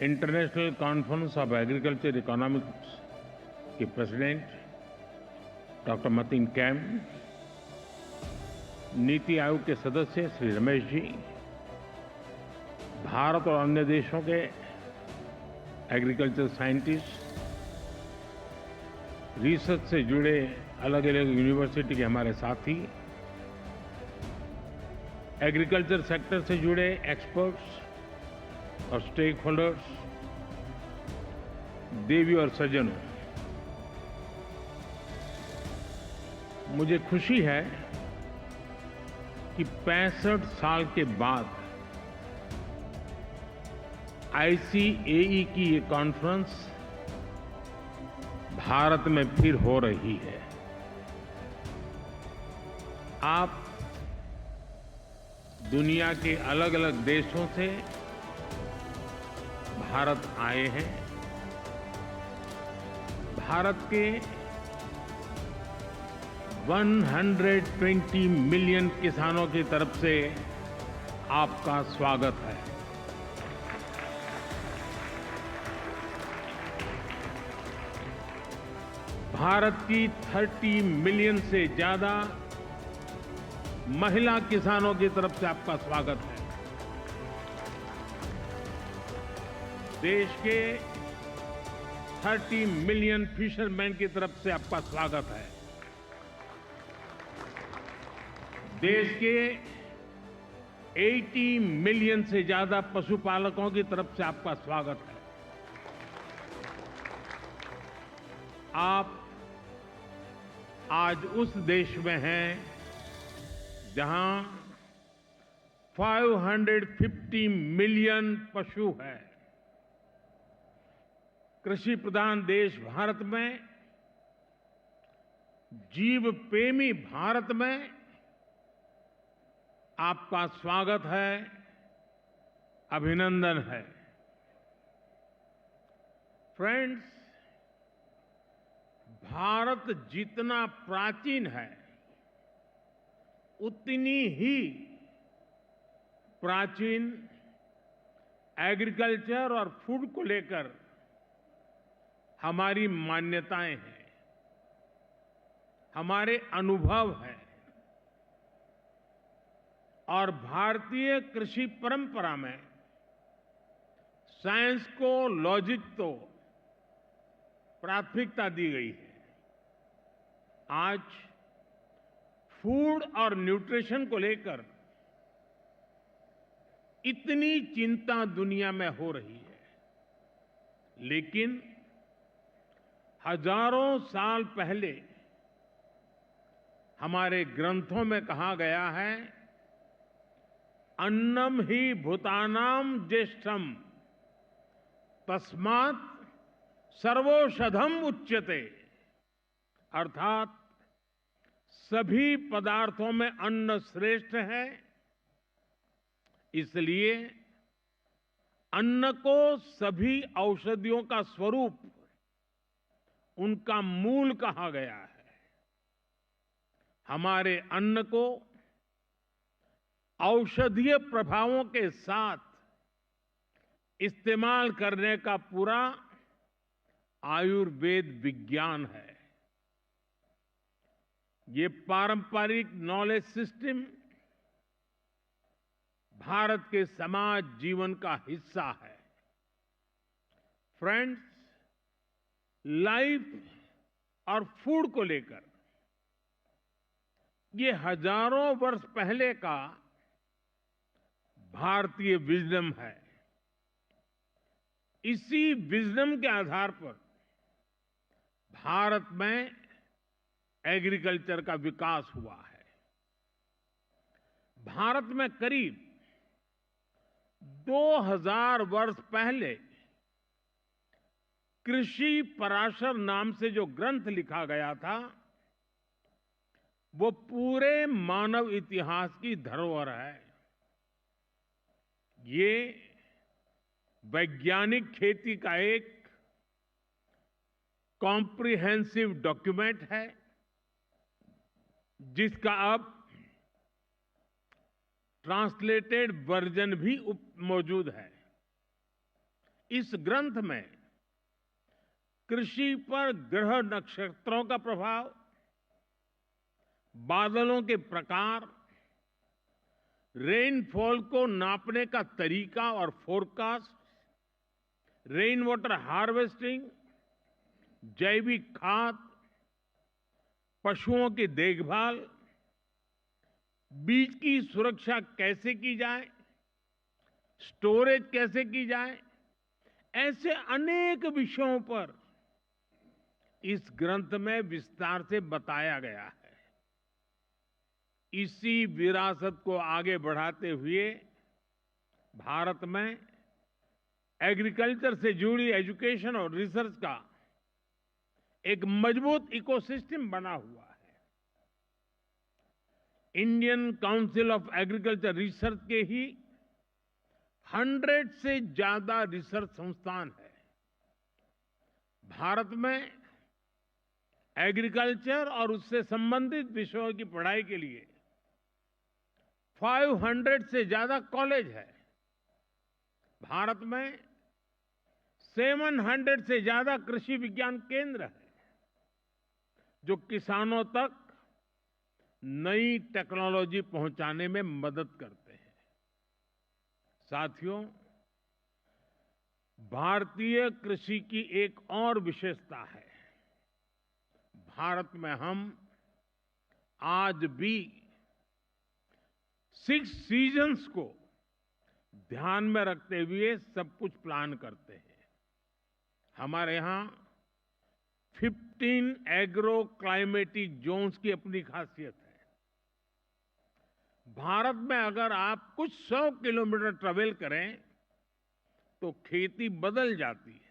International conference of agriculture economics के president doctor Mateen cam, NITI Aayog के सदस्य श्री रमेश जी, भारत और अन्य देशों के एग्रीकल्चर साइंटिस्ट, रिसर्च से जुड़े अलग अलग यूनिवर्सिटी के हमारे साथी, एग्रीकल्चर सेक्टर से जुड़े एक्सपर्ट्स और स्टेक होल्डर्स, देवी और सज्जनों, मुझे खुशी है कि 65 साल के बाद आईसीएई की ये कॉन्फ्रेंस भारत में फिर हो रही है। आप दुनिया के अलग अलग देशों से भारत आए हैं। भारत के 120 मिलियन किसानों की तरफ से आपका स्वागत है। भारत की 30 मिलियन से ज्यादा महिला किसानों की तरफ से आपका स्वागत है। देश के 30 मिलियन फिशरमैन की तरफ से आपका स्वागत है। देश के 80 मिलियन से ज्यादा पशुपालकों की तरफ से आपका स्वागत है। आप आज उस देश में हैं जहां 550 मिलियन पशु हैं। कृषि प्रधान देश भारत में, जीव प्रेमी भारत में आपका स्वागत है, अभिनंदन है। फ्रेंड्स, भारत जितना प्राचीन है, उतनी ही प्राचीन एग्रीकल्चर और फूड को लेकर हमारी मान्यताएं हैं, हमारे अनुभव हैं। और भारतीय कृषि परंपरा में साइंस को, लॉजिक को प्राथमिकता दी गई है। आज फूड और न्यूट्रिशन को लेकर इतनी चिंता दुनिया में हो रही है, लेकिन हजारों साल पहले हमारे ग्रंथों में कहा गया है, अन्नम ही भूतानाम ज्येष्ठम तस्मात् सर्वौषधम उच्यते। अर्थात सभी पदार्थों में अन्न श्रेष्ठ है, इसलिए अन्न को सभी औषधियों का स्वरूप, उनका मूल कहा गया है। हमारे अन्न को औषधीय प्रभावों के साथ इस्तेमाल करने का पूरा आयुर्वेद विज्ञान है। ये पारंपरिक नॉलेज सिस्टम भारत के समाज जीवन का हिस्सा है। फ्रेंड्स, लाइफ और फूड को लेकर ये हजारों वर्ष पहले का भारतीय विजडम है। इसी विजडम के आधार पर भारत में एग्रीकल्चर का विकास हुआ है। भारत में करीब 2000 वर्ष पहले कृषि पराशर नाम से जो ग्रंथ लिखा गया था, वो पूरे मानव इतिहास की धरोहर है। ये वैज्ञानिक खेती का एक कॉम्प्रिहेंसिव डॉक्यूमेंट है, जिसका अब ट्रांसलेटेड वर्जन भी मौजूद है। इस ग्रंथ में कृषि पर ग्रह नक्षत्रों का प्रभाव, बादलों के प्रकार, रेनफॉल को नापने का तरीका और फोरकास्ट, रेन वाटर हार्वेस्टिंग, जैविक खाद, पशुओं की देखभाल, बीज की सुरक्षा कैसे की जाए, स्टोरेज कैसे की जाए, ऐसे अनेक विषयों पर इस ग्रंथ में विस्तार से बताया गया है। इसी विरासत को आगे बढ़ाते हुए भारत में एग्रीकल्चर से जुड़ी एजुकेशन और रिसर्च का एक मजबूत इकोसिस्टम बना हुआ है। Indian council of agriculture research के ही 100 से ज्यादा रिसर्च संस्थान है। भारत में एग्रीकल्चर और उससे संबंधित विषयों की पढ़ाई के लिए 500 से ज्यादा कॉलेज है। भारत में 700 से ज्यादा कृषि विज्ञान केंद्र है, जो किसानों तक नई टेक्नोलॉजी पहुंचाने में मदद करते हैं। साथियों, भारतीय कृषि की एक और विशेषता है। भारत में हम आज भी 6 सीजन्स को ध्यान में रखते हुए सब कुछ प्लान करते हैं। हमारे यहां 15 एग्रो क्लाइमेटिक जोन्स की अपनी खासियत है। भारत में अगर आप कुछ 100 किलोमीटर ट्रेवल करें तो खेती बदल जाती है।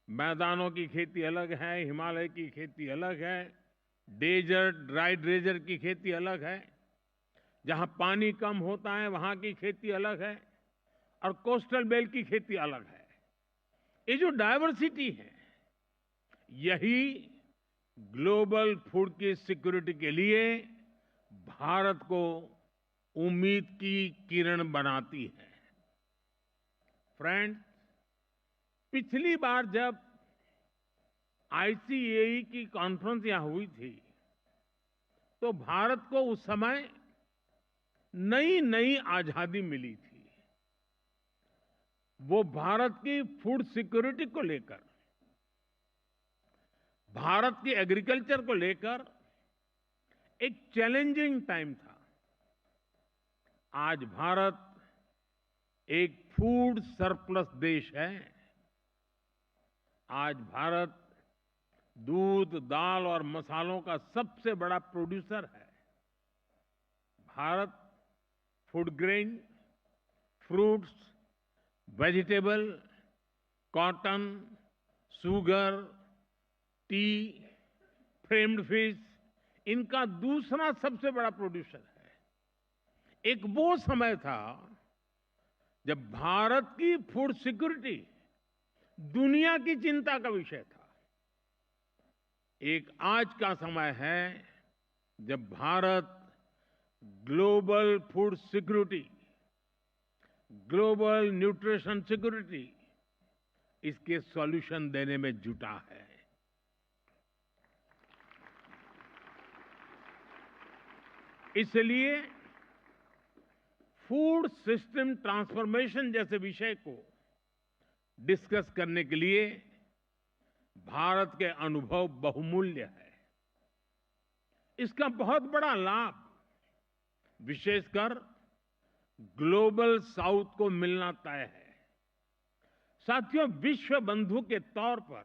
मैदानों की खेती अलग है, हिमालय की खेती अलग है, डेजर्ट, ड्राई डेजर्ट की खेती अलग है, जहां पानी कम होता है वहां की खेती अलग है, और कोस्टल बेल्ट की खेती अलग है। ये जो डायवर्सिटी है, यही ग्लोबल फूड की सिक्योरिटी के लिए भारत को उम्मीद की किरण बनाती है। फ्रेंड्स, पिछली बार जब आईसीएई की कॉन्फ्रेंस यहां हुई थी, तो भारत को उस समय नई नई आजादी मिली थी। वो भारत की फूड सिक्योरिटी को लेकर, भारत की एग्रीकल्चर को लेकर एक चैलेंजिंग टाइम था। आज भारत एक फूड सरप्लस देश है। आज भारत दूध, दाल और मसालों का सबसे बड़ा प्रोड्यूसर है। Bharat food grain, fruits, vegetable, cotton, sugar, T, framed fish, इनका दूसरा सबसे बड़ा प्रोड्यूसर है। एक वो समय था जब भारत की फूड सिक्योरिटी दुनिया की चिंता का विषय था। एक आज का समय है जब Bharat global food security, global nutrition security, इसके सॉल्यूशन देने में जुटा है। इसलिए फूड सिस्टम ट्रांसफॉर्मेशन जैसे विषय को डिस्कस करने के लिए भारत के अनुभव बहुमूल्य है। इसका बहुत बड़ा लाभ विशेषकर ग्लोबल साउथ को मिलना तय है। साथियों, विश्व बंधु के तौर पर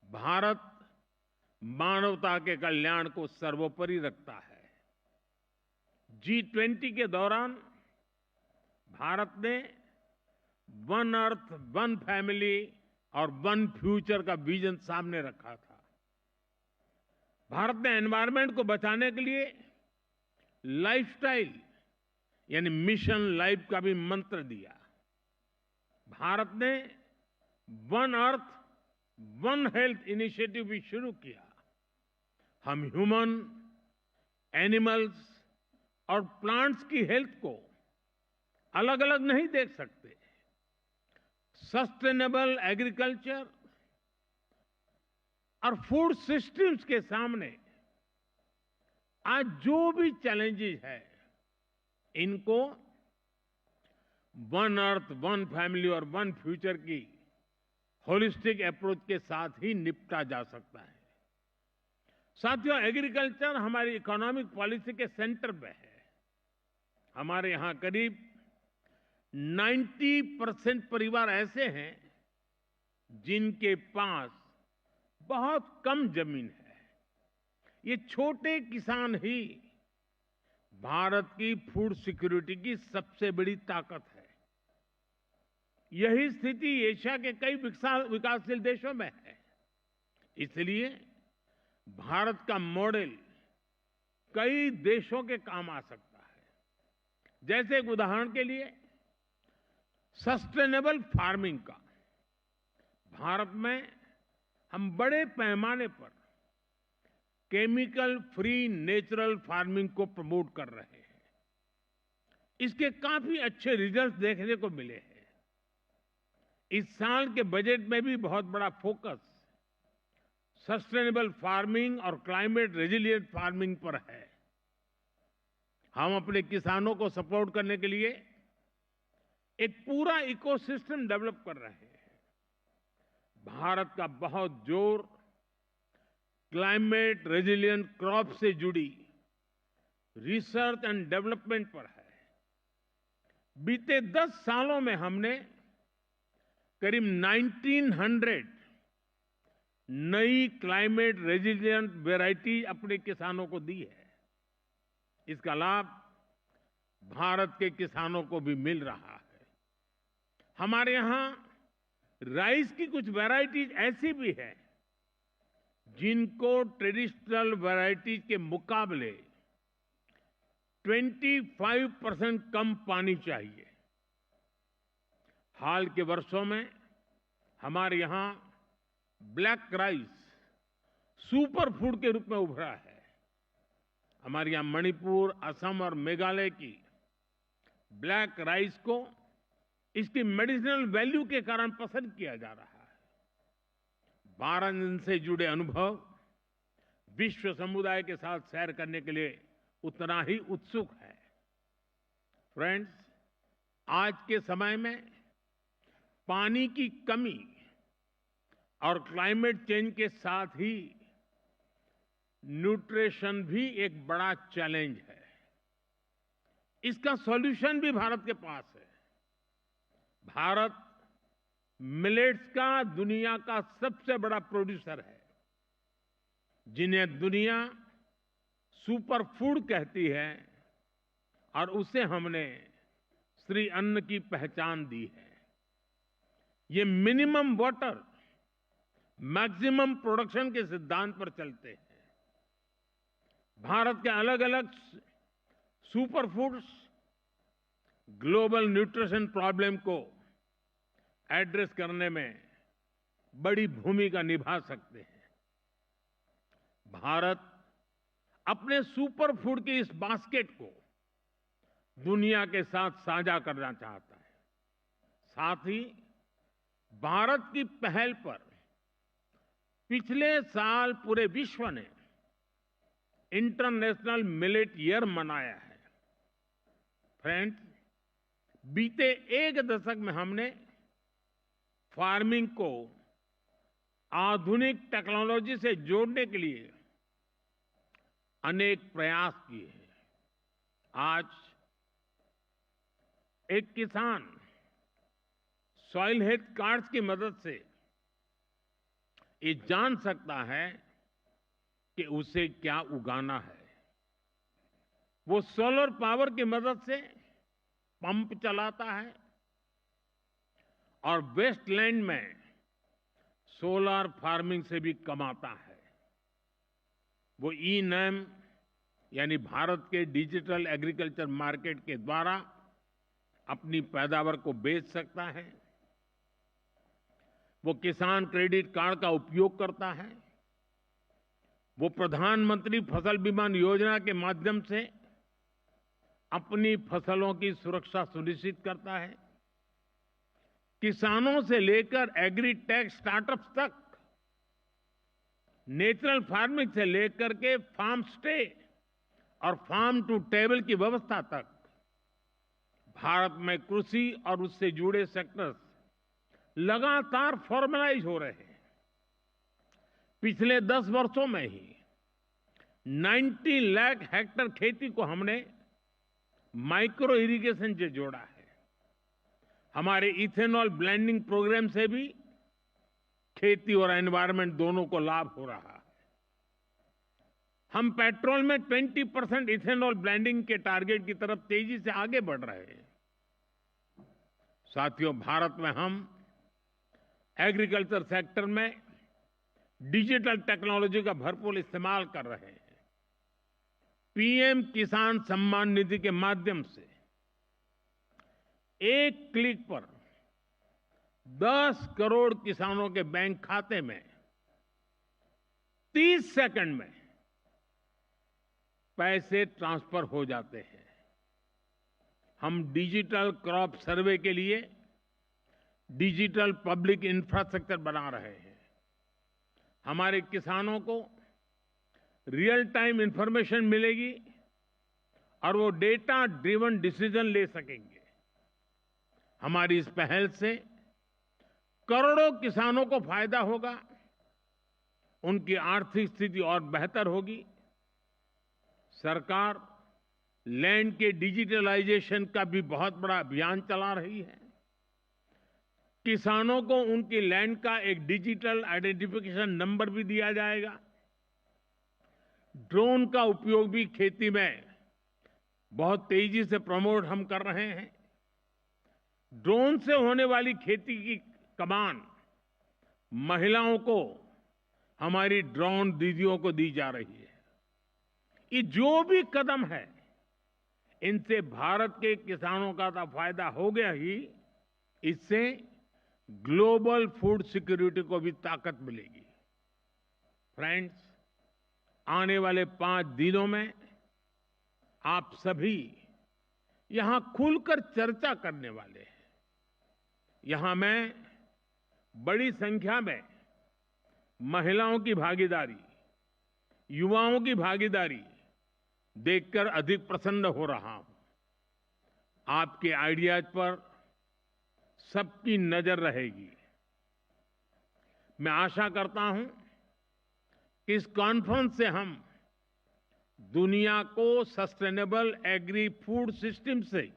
भारत मानवता के कल्याण को सर्वोपरि रखता है। G20 के दौरान भारत ने वन अर्थ, वन फैमिली और वन फ्यूचर का विजन सामने रखा था। भारत ने एनवायरनमेंट को बचाने के लिए लाइफस्टाइल यानी मिशन लाइफ का भी मंत्र दिया। भारत ने one earth, one health initiative भी शुरू किया। हम ह्यूमन, एनिमल्स और प्लांट्स की हेल्थ को अलग अलग नहीं देख सकते। सस्टेनेबल एग्रीकल्चर और फूड सिस्टम्स के सामने आज जो भी चैलेंजेस है, इनको वन अर्थ, वन फैमिली और वन फ्यूचर की होलिस्टिक अप्रोच के साथ ही निपटा जा सकता है। साथियों, एग्रीकल्चर हमारी इकोनॉमिक पॉलिसी के सेंटर पे है। हमारे यहां करीब 90% परिवार ऐसे हैं जिनके पास बहुत कम जमीन है। ये छोटे किसान ही भारत की फूड सिक्योरिटी की सबसे बड़ी ताकत है। यही स्थिति एशिया के कई विकासशील देशों में है। इसलिए भारत का मॉडल कई देशों के काम आ सकता है। जैसे एक उदाहरण के लिए सस्टेनेबल फार्मिंग का। भारत में हम बड़े पैमाने पर केमिकल फ्री नेचुरल फार्मिंग को प्रमोट कर रहे हैं। इसके काफी अच्छे रिजल्ट देखने को मिले हैं। इस साल के बजट में भी बहुत बड़ा फोकस सस्टेनेबल फार्मिंग और क्लाइमेट रेजिलिएंट फार्मिंग पर है। हम अपने किसानों को सपोर्ट करने के लिए एक पूरा इकोसिस्टम डेवलप कर रहे हैं। भारत का बहुत जोर क्लाइमेट रेजिलिएंट क्रॉप से जुड़ी रिसर्च एंड डेवलपमेंट पर है। बीते 10 सालों में हमने करीब 1900 नई क्लाइमेट रेजिलिएंट वैरायटी अपने किसानों को दी है। इसका लाभ भारत के किसानों को भी मिल रहा है। हमारे यहां राइस की कुछ वैरायटीज ऐसी भी है जिनको ट्रेडिशनल वैरायटीज के मुकाबले 25% कम पानी चाहिए। हाल के वर्षों में हमारे यहां ब्लैक राइस सुपर फूड के रूप में उभरा है। हमारे यहां मणिपुर, असम और मेघालय की ब्लैक राइस को इसकी मेडिसिनल वैल्यू के कारण पसंद किया जा रहा है। भारत से जुड़े अनुभव विश्व समुदाय के साथ शेयर करने के लिए उतना ही उत्सुक है। फ्रेंड्स, आज के समय में पानी की कमी और क्लाइमेट चेंज के साथ ही न्यूट्रिशन भी एक बड़ा चैलेंज है। इसका सॉल्यूशन भी भारत के पास है। भारत मिलेट्स का दुनिया का सबसे बड़ा प्रोड्यूसर है, जिन्हें दुनिया सुपर फूड कहती है, और उसे हमने श्री अन्न की पहचान दी है। ये मिनिमम वाटर मैक्सिमम प्रोडक्शन के सिद्धांत पर चलते हैं। भारत के अलग अलग super foods global nutrition problem को एड्रेस करने में बड़ी भूमिका निभा सकते हैं। भारत अपने सुपर फूड की इस बास्केट को दुनिया के साथ साझा करना चाहता है। साथ ही भारत की पहल पर पिछले साल पूरे विश्व ने इंटरनेशनल मिलेट ईयर मनाया है। फ्रेंड्स, बीते एक दशक में हमने फार्मिंग को आधुनिक टेक्नोलॉजी से जोड़ने के लिए अनेक प्रयास किए हैं। आज एक किसान सॉइल हेल्थ कार्ड्स की मदद से ये जान सकता है कि उसे क्या उगाना है। वो सोलर पावर की मदद से पंप चलाता है और वेस्टलैंड में सोलर फार्मिंग से भी कमाता है। वो ई-नैम यानी भारत के डिजिटल एग्रीकल्चर मार्केट के द्वारा अपनी पैदावार को बेच सकता है। वो किसान क्रेडिट कार्ड का उपयोग करता है। वो प्रधानमंत्री फसल बीमा योजना के माध्यम से अपनी फसलों की सुरक्षा सुनिश्चित करता है। किसानों से लेकर एग्री टेक स्टार्टअप्स तक, नेचुरल फार्मिंग से लेकर के फार्म स्टे और फार्म टू टेबल की व्यवस्था तक, भारत में कृषि और उससे जुड़े सेक्टर्स लगातार फॉर्मलाइज हो रहे हैं। पिछले 10 वर्षों में ही 90 लाख हेक्टेयर खेती को हमने माइक्रो इरिगेशन से जोड़ा है। हमारे इथेनॉल ब्लेंडिंग प्रोग्राम से भी खेती और एनवायरनमेंट दोनों को लाभ हो रहा है। हम पेट्रोल में 20% इथेनॉल ब्लेंडिंग के टारगेट की तरफ तेजी से आगे बढ़ रहे हैं। साथियों, भारत में हम एग्रीकल्चर सेक्टर में डिजिटल टेक्नोलॉजी का भरपूर इस्तेमाल कर रहे हैं। पीएम किसान सम्मान निधि के माध्यम से एक क्लिक पर 10 करोड़ किसानों के बैंक खाते में 30 सेकंड में पैसे ट्रांसफर हो जाते हैं। हम डिजिटल क्रॉप सर्वे के लिए डिजिटल पब्लिक इंफ्रास्ट्रक्चर बना रहे हैं। हमारे किसानों को रियल टाइम इंफॉर्मेशन मिलेगी और वो डेटा ड्रिवन डिसीजन ले सकेंगे। हमारी इस पहल से करोड़ों किसानों को फायदा होगा, उनकी आर्थिक स्थिति और बेहतर होगी। सरकार लैंड के डिजिटलाइजेशन का भी बहुत बड़ा अभियान चला रही है। किसानों को उनकी लैंड का एक डिजिटल आइडेंटिफिकेशन नंबर भी दिया जाएगा। ड्रोन का उपयोग भी खेती में बहुत तेजी से प्रमोट हम कर रहे हैं। ड्रोन से होने वाली खेती की कमान महिलाओं को, हमारी ड्रोन दीदियों को दी जा रही है। ये जो भी कदम है, इनसे भारत के किसानों का तो फायदा हो गया ही, इससे ग्लोबल फूड सिक्योरिटी को भी ताकत मिलेगी। फ्रेंड्स, आने वाले 5 दिनों में आप सभी यहां खुलकर चर्चा करने वाले हैं। यहां मैं बड़ी संख्या में महिलाओं की भागीदारी, युवाओं की भागीदारी देखकर अधिक प्रसन्न हो रहा हूं। आपके आइडियाज पर सबकी नजर रहेगी। मैं आशा करता हूं कि इस कॉन्फ्रेंस से हम दुनिया को सस्टेनेबल एग्री फूड सिस्टम से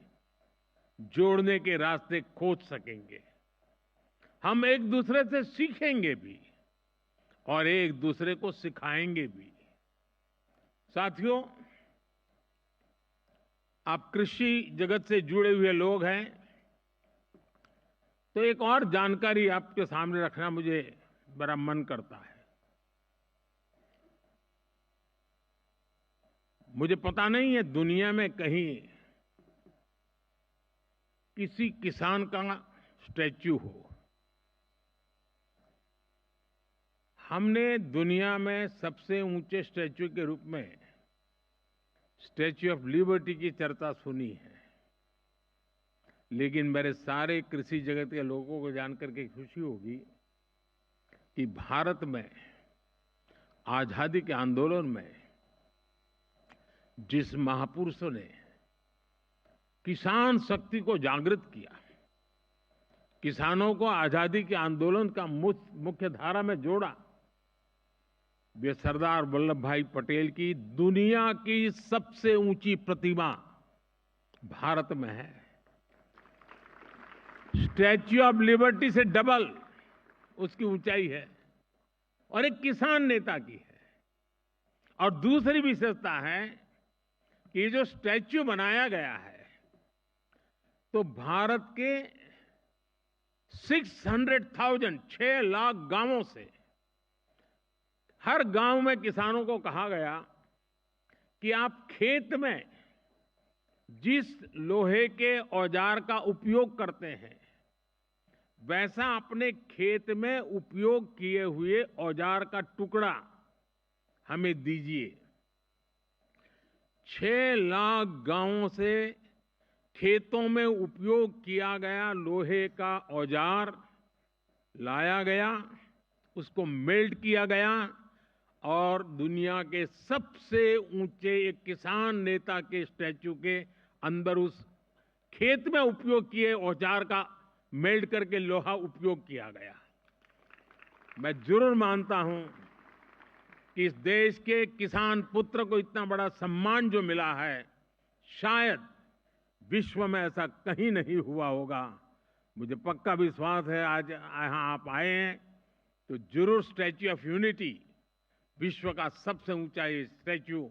जोड़ने के रास्ते खोज सकेंगे। हम एक दूसरे से सीखेंगे भी और एक दूसरे को सिखाएंगे भी। साथियों, आप कृषि जगत से जुड़े हुए लोग हैं, तो एक और जानकारी आपके सामने रखना मुझे बड़ा मन करता है। मुझे पता नहीं है दुनिया में कहीं किसी किसान का स्टैच्यू हो। हमने दुनिया में सबसे ऊंचे स्टैच्यू के रूप में स्टैच्यू ऑफ लिबर्टी की चर्चा सुनी है, लेकिन मेरे सारे कृषि जगत के लोगों को जानकर के खुशी होगी कि भारत में आजादी के आंदोलन में जिस महापुरुषों ने किसान शक्ति को जागृत किया, किसानों को आजादी के आंदोलन का मुख्य धारा में जोड़ा, वे सरदार वल्लभ भाई पटेल की दुनिया की सबसे ऊंची प्रतिमा भारत में है। स्टैच्यू ऑफ लिबर्टी से डबल उसकी ऊंचाई है और एक किसान नेता की है। और दूसरी विशेषता है कि ये जो स्टैच्यू बनाया गया है, तो भारत के 600,000 6 लाख गांवों से हर गांव में किसानों को कहा गया कि आप खेत में जिस लोहे के औजार का उपयोग करते हैं, वैसा अपने खेत में उपयोग किए हुए औजार का टुकड़ा हमें दीजिए। 6 लाख गांवों से खेतों में उपयोग किया गया लोहे का औजार लाया गया, उसको मेल्ट किया गया और दुनिया के सबसे ऊंचे एक किसान नेता के स्टैच्यू के अंदर उस खेत में उपयोग किए औजार का मेल्ट करके लोहा उपयोग किया गया। मैं जरूर मानता हूं कि इस देश के किसान पुत्र को इतना बड़ा सम्मान जो मिला है, शायद विश्व में ऐसा कहीं नहीं हुआ होगा। मुझे पक्का विश्वास है आज यहां आप आए हैं तो जरूर स्टैच्यू ऑफ यूनिटी, विश्व का सबसे ऊंचा ये स्टैच्यू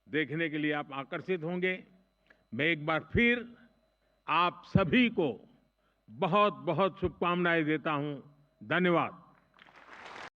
देखने के लिए आप आकर्षित होंगे। मैं एक बार फिर आप सभी को बहुत बहुत शुभकामनाएं देता हूं। धन्यवाद।